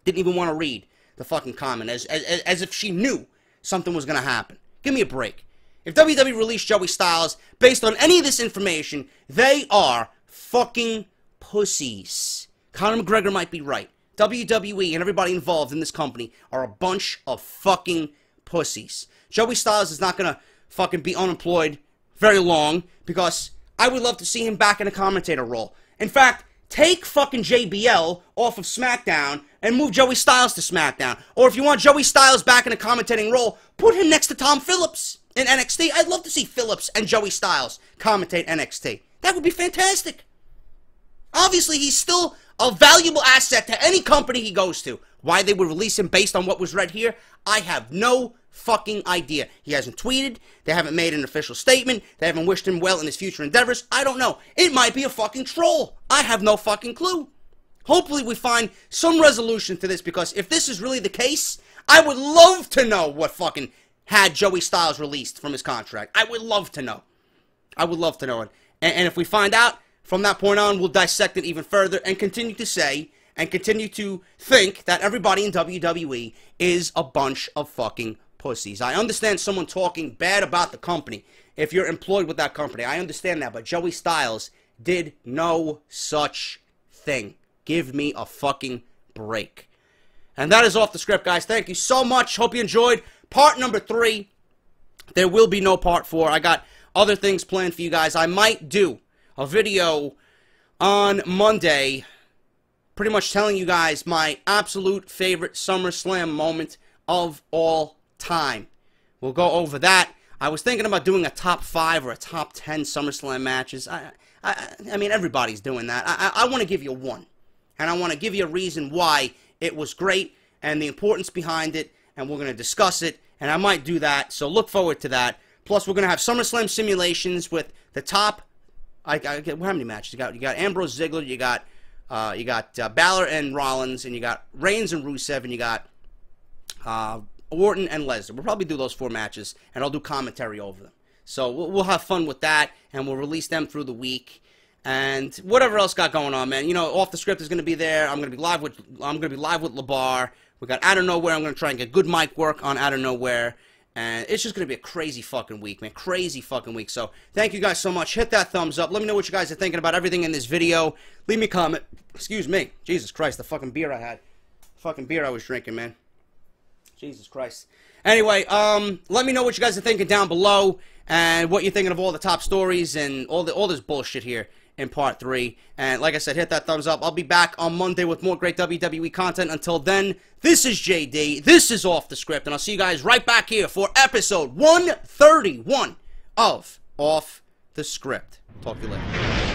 Didn't even want to read the fucking comment as if she knew something was going to happen. Give me a break. If WWE released Joey Styles based on any of this information, they are fucking pussies. Conor McGregor might be right. WWE and everybody involved in this company are a bunch of fucking pussies. Joey Styles is not going to fucking be unemployed very long because I would love to see him back in a commentator role. In fact, take fucking JBL off of Smackdown and move Joey Styles to Smackdown. Or if you want Joey Styles back in a commentating role, put him next to Tom Phillips in NXT. I'd love to see Phillips and Joey Styles commentate NXT. That would be fantastic. Obviously, he's still a valuable asset to any company he goes to. Why they would release him based on what was read here, I have no fucking idea. He hasn't tweeted. They haven't made an official statement. They haven't wished him well in his future endeavors. I don't know. It might be a fucking troll. I have no fucking clue. Hopefully we find some resolution to this, because if this is really the case, I would love to know what fucking had Joey Styles released from his contract. I would love to know. I would love to know it. And if we find out, from that point on, we'll dissect it even further and continue to say and continue to think that everybody in WWE is a bunch of fucking pussies. I understand someone talking bad about the company if you're employed with that company. I understand that, but Joey Styles did no such thing. Give me a fucking break. And that is Off the Script, guys. Thank you so much. Hope you enjoyed part number 3. There will be no part 4. I got other things planned for you guys. I might do a video on Monday pretty much telling you guys my absolute favorite SummerSlam moment of all time. We'll go over that. I was thinking about doing a top 5 or a top 10 SummerSlam matches. I mean, everybody's doing that. I want to give you one. And I want to give you a reason why it was great and the importance behind it. And we're going to discuss it. And I might do that. So look forward to that. Plus, we're going to have SummerSlam simulations with the top. How many matches? You got Ambrose, Ziggler. You got You got Balor and Rollins, and you got Reigns and Rusev, and you got Orton and Lesnar. We'll probably do those 4 matches, and I'll do commentary over them. So we'll have fun with that, and we'll release them through the week. And whatever else got going on, man. You know, Off the Script is going to be there. I'm going to be live with LeBar. We got Out of Nowhere. I'm going to try and get good mic work on Out of Nowhere. And it's just going to be a crazy fucking week, man. Crazy fucking week. So thank you guys so much. Hit that thumbs up. Let me know what you guys are thinking about everything in this video. Leave me a comment. Excuse me. Jesus Christ, the fucking beer I had. The fucking beer I was drinking, man. Jesus Christ. Anyway, let me know what you guys are thinking down below. And what you're thinking of all the top stories and all this bullshit here in part 3. And like I said, hit that thumbs up. I'll be back on Monday with more great WWE content. Until then, this is JD. This is Off the Script. And I'll see you guys right back here for episode 131 of Off the Script. Talk to you later.